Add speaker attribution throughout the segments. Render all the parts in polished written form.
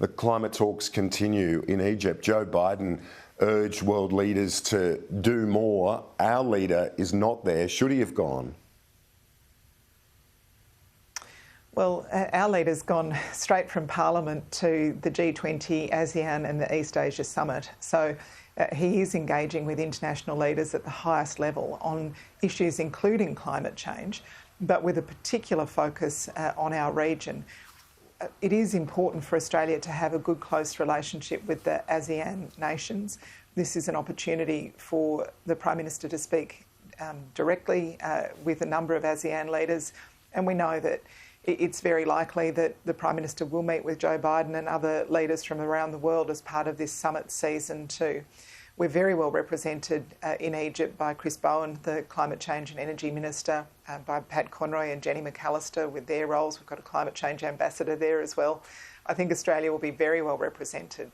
Speaker 1: The climate talks continue in Egypt. Joe Biden urged world leaders to do more. Our leader is not there. Should he have gone?
Speaker 2: Well, our leader's gone straight from Parliament to the G20, ASEAN and the East Asia Summit. So he is engaging with international leaders at the highest level on issues including climate change, but with a particular focus on our region. It is important for Australia to have a good, close relationship with the ASEAN nations. This is an opportunity for the Prime Minister to speak directly with a number of ASEAN leaders, and we know that it's very likely that the Prime Minister will meet with Joe Biden and other leaders from around the world as part of this summit season too. We're very well represented in Egypt by Chris Bowen, the Climate Change and Energy Minister, by Pat Conroy and Jenny McAllister with their roles. We've got a Climate Change Ambassador there as well. I think Australia will be very well represented.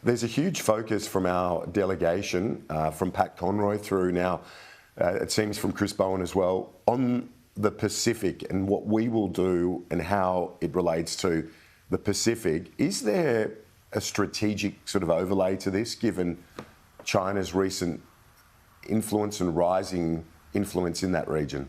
Speaker 1: There's a huge focus from our delegation, from Pat Conroy through now, it seems from Chris Bowen as well, on the Pacific and what we will do and how it relates to the Pacific. Is there a strategic sort of overlay to this, given China's recent influence and rising influence in that region?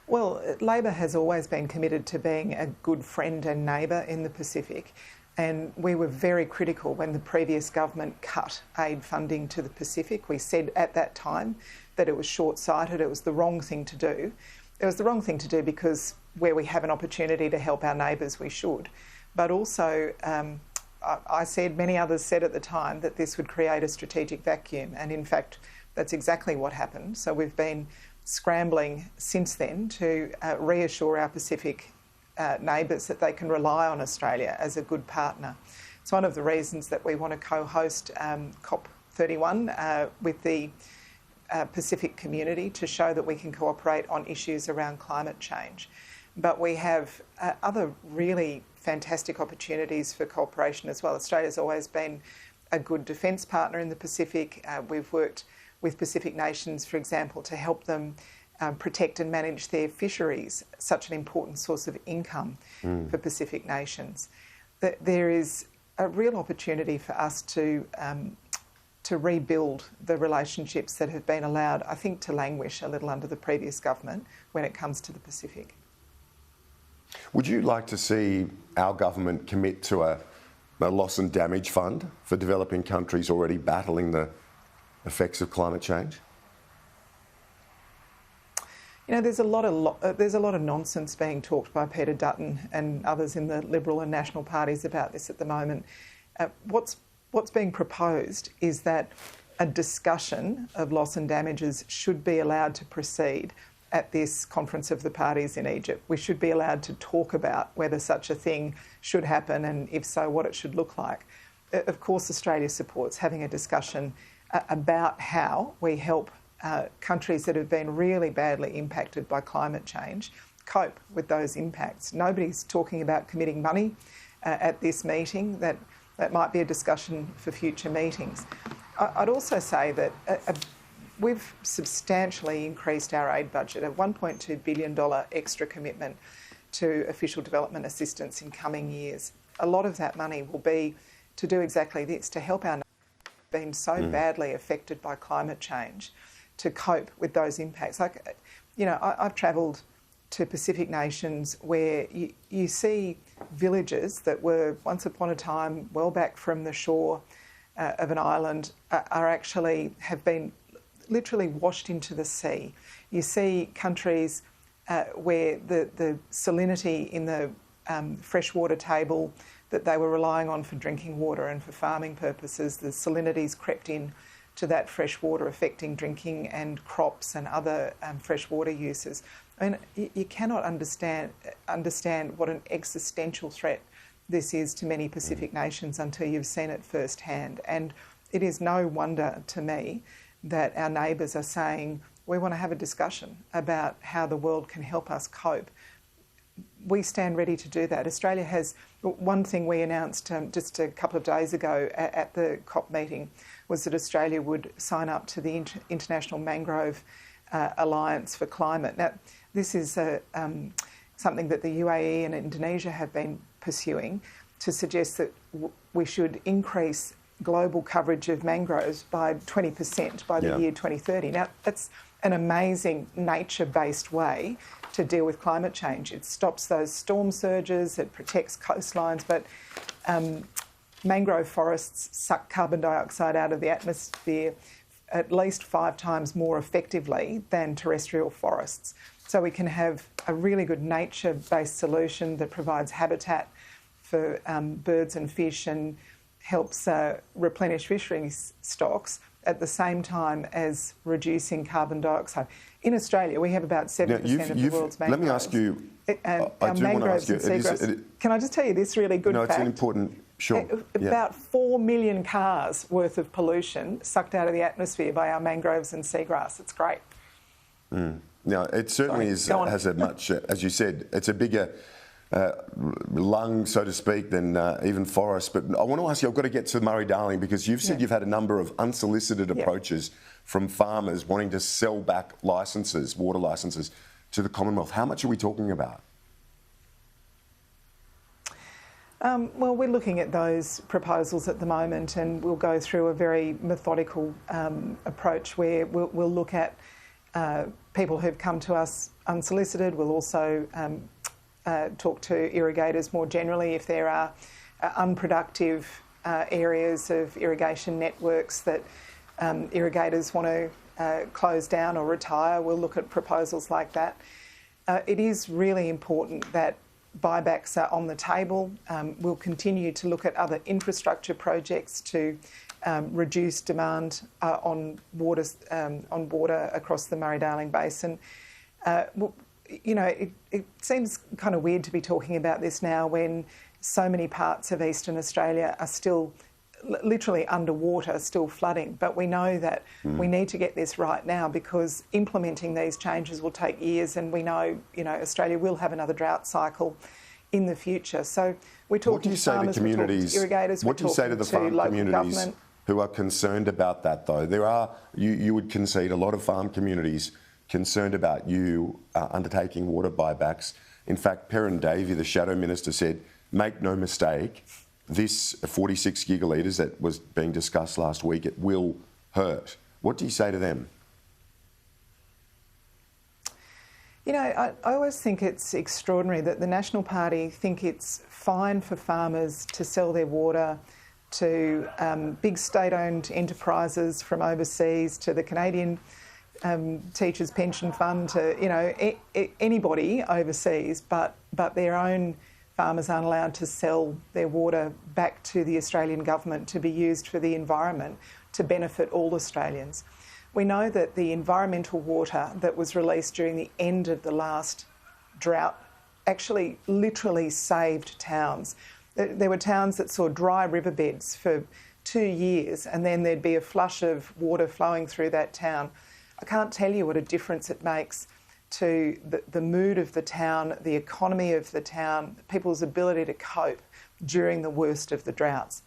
Speaker 2: Well, Labor has always been committed to being a good friend and neighbour in the Pacific, and we were very critical when the previous government cut aid funding to the Pacific. We said at that time that it was short-sighted, it was the wrong thing to do. It was the wrong thing to do because where we have an opportunity to help our neighbours, we should. But also, I said, many others said at the time, that this would create a strategic vacuum. And in fact, that's exactly what happened. So we've been scrambling since then to reassure our Pacific neighbours that they can rely on Australia as a good partner. It's one of the reasons that we want to co-host COP31 with the Pacific community to show that we can cooperate on issues around climate change. But we have other really fantastic opportunities for cooperation as well. Australia's always been a good defence partner in the Pacific. We've worked with Pacific nations, for example, to help them protect and manage their fisheries, such an important source of income for Pacific nations. There is a real opportunity for us to rebuild the relationships that have been allowed, I think, to languish a little under the previous government when it comes to the Pacific.
Speaker 1: Would you like to see our government commit to a loss and damage fund for developing countries already battling the effects of climate change?
Speaker 2: You know, there's a lot of nonsense being talked by Peter Dutton and others in the Liberal and National parties about this at the moment. What's being proposed is that a discussion of loss and damages should be allowed to proceed at this Conference of the Parties in Egypt. We should be allowed to talk about whether such a thing should happen and, if so, what it should look like. Of course, Australia supports having a discussion about how we help countries that have been really badly impacted by climate change cope with those impacts. Nobody's talking about committing money at this meeting. That might be a discussion for future meetings. I'd also say that we've substantially increased our aid budget, a $1.2 billion extra commitment to official development assistance in coming years. A lot of that money will be to do exactly this, to help our neighbours who've been so badly affected by climate change to cope with those impacts. Like, you know, I've travelled to Pacific nations where you see villages that were once upon a time well back from the shore of an island have been literally washed into the sea. You see countries where the salinity in the freshwater table that they were relying on for drinking water and for farming purposes, the salinity's crept in to that fresh water, affecting drinking and crops and other freshwater uses. I mean, you cannot understand what an existential threat this is to many Pacific nations until you've seen it firsthand. And it is no wonder to me that our neighbours are saying, we want to have a discussion about how the world can help us cope. We stand ready to do that. Australia has, one thing we announced just a couple of days ago at the COP meeting was that Australia would sign up to the International Mangrove Alliance for Climate. Now, this is something that the UAE and Indonesia have been pursuing, to suggest that we should increase global coverage of mangroves by 20% by the year 2030. Now, that's an amazing nature-based way to deal with climate change. It stops those storm surges, it protects coastlines, but mangrove forests suck carbon dioxide out of the atmosphere at least 5 times more effectively than terrestrial forests. So we can have a really good nature-based solution that provides habitat for birds and fish and helps replenish fisheries stocks at the same time as reducing carbon dioxide. In Australia, we have about 7% of the world's mangroves.
Speaker 1: Let me ask you,
Speaker 2: our mangroves and seagrass. Can I just tell you this really good fact?
Speaker 1: No, it's an important, sure.
Speaker 2: About 4 million cars worth of pollution sucked out of the atmosphere by our mangroves and seagrass. It's great.
Speaker 1: Now, it certainly has a much, as you said, it's a bigger lung, so to speak, than even forest. But I want to ask you, I've got to get to Murray-Darling, because you've said you've had a number of unsolicited approaches from farmers wanting to sell back licences, water licences, to the Commonwealth. How much are we talking about?
Speaker 2: Well, we're looking at those proposals at the moment, and we'll go through a very methodical approach where we'll look at people who've come to us unsolicited. We'll also talk to irrigators more generally if there are unproductive areas of irrigation networks that irrigators want to close down or retire. We'll look at proposals like that. It is really important that buybacks are on the table. We'll continue to look at other infrastructure projects to reduce demand on water across the Murray-Darling Basin. You know, it seems kind of weird to be talking about this now when so many parts of eastern Australia are still literally underwater, still flooding. But we know that we need to get this right now, because implementing these changes will take years, and we know, Australia will have another drought cycle in the future. So we're talking to farmers, we're talking to irrigators,
Speaker 1: what do you say to the farm communities who are concerned about that, though? There are, you would concede, a lot of farm communities concerned about you undertaking water buybacks. In fact, Perrin Davey, the Shadow Minister, said, make no mistake, this 46 gigalitres that was being discussed last week, it will hurt. What do you say to them?
Speaker 2: I always think it's extraordinary that the National Party think it's fine for farmers to sell their water to big state-owned enterprises from overseas, to the Canadian Teachers Pension Fund, to anybody overseas, but their own farmers aren't allowed to sell their water back to the Australian government to be used for the environment, to benefit all Australians. We know that the environmental water that was released during the end of the last drought actually literally saved towns. There were towns that saw dry riverbeds for 2 years, and then there'd be a flush of water flowing through that town. I can't tell you what a difference it makes to the mood of the town, the economy of the town, people's ability to cope during the worst of the droughts.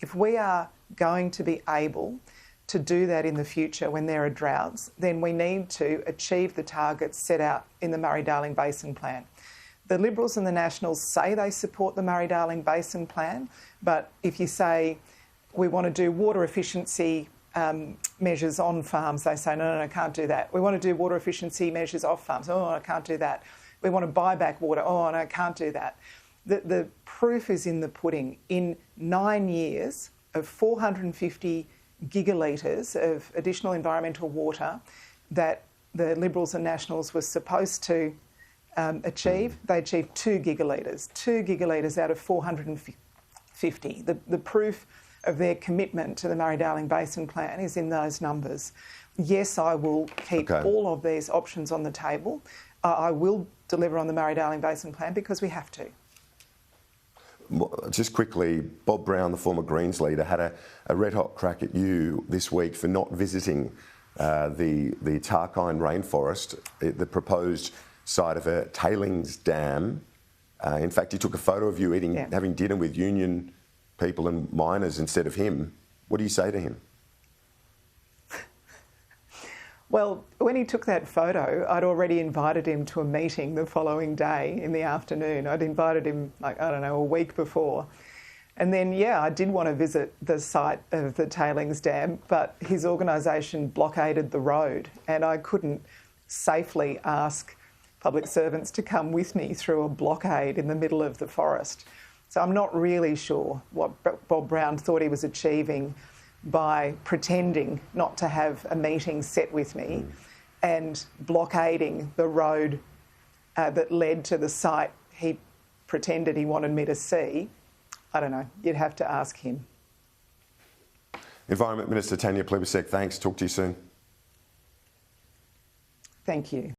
Speaker 2: If we are going to be able to do that in the future when there are droughts, then we need to achieve the targets set out in the Murray-Darling Basin Plan. The Liberals and the Nationals say they support the Murray-Darling Basin Plan, but if you say we want to do water efficiency measures on farms, they say, no, can't do that. We want to do water efficiency measures off farms. Oh, I can't do that. We want to buy back water. Oh, no, can't do that. The proof is in the pudding. In 9 years of 450 gigalitres of additional environmental water that the Liberals and Nationals were supposed to achieve, they achieved 2 gigalitres. 2 gigalitres out of 450. The proof of their commitment to the Murray-Darling Basin Plan is in those numbers. Yes, I will keep all of these options on the table. I will deliver on the Murray-Darling Basin Plan because we have to.
Speaker 1: Just quickly, Bob Brown, the former Greens leader, had a red-hot crack at you this week for not visiting the Tarkine rainforest, the proposed site of a tailings dam. In fact, he took a photo of you having dinner with union people and miners instead of him. What do you say to him?
Speaker 2: Well, when he took that photo, I'd already invited him to a meeting the following day in the afternoon. I'd invited him, like, I don't know, a week before. And then, yeah, I did want to visit the site of the tailings dam, but his organisation blockaded the road and I couldn't safely ask public servants to come with me through a blockade in the middle of the forest. So I'm not really sure what Bob Brown thought he was achieving by pretending not to have a meeting set with me and blockading the road that led to the site he pretended he wanted me to see. I don't know. You'd have to ask him.
Speaker 1: Environment Minister Tanya Plibersek, thanks. Talk to you soon.
Speaker 2: Thank you.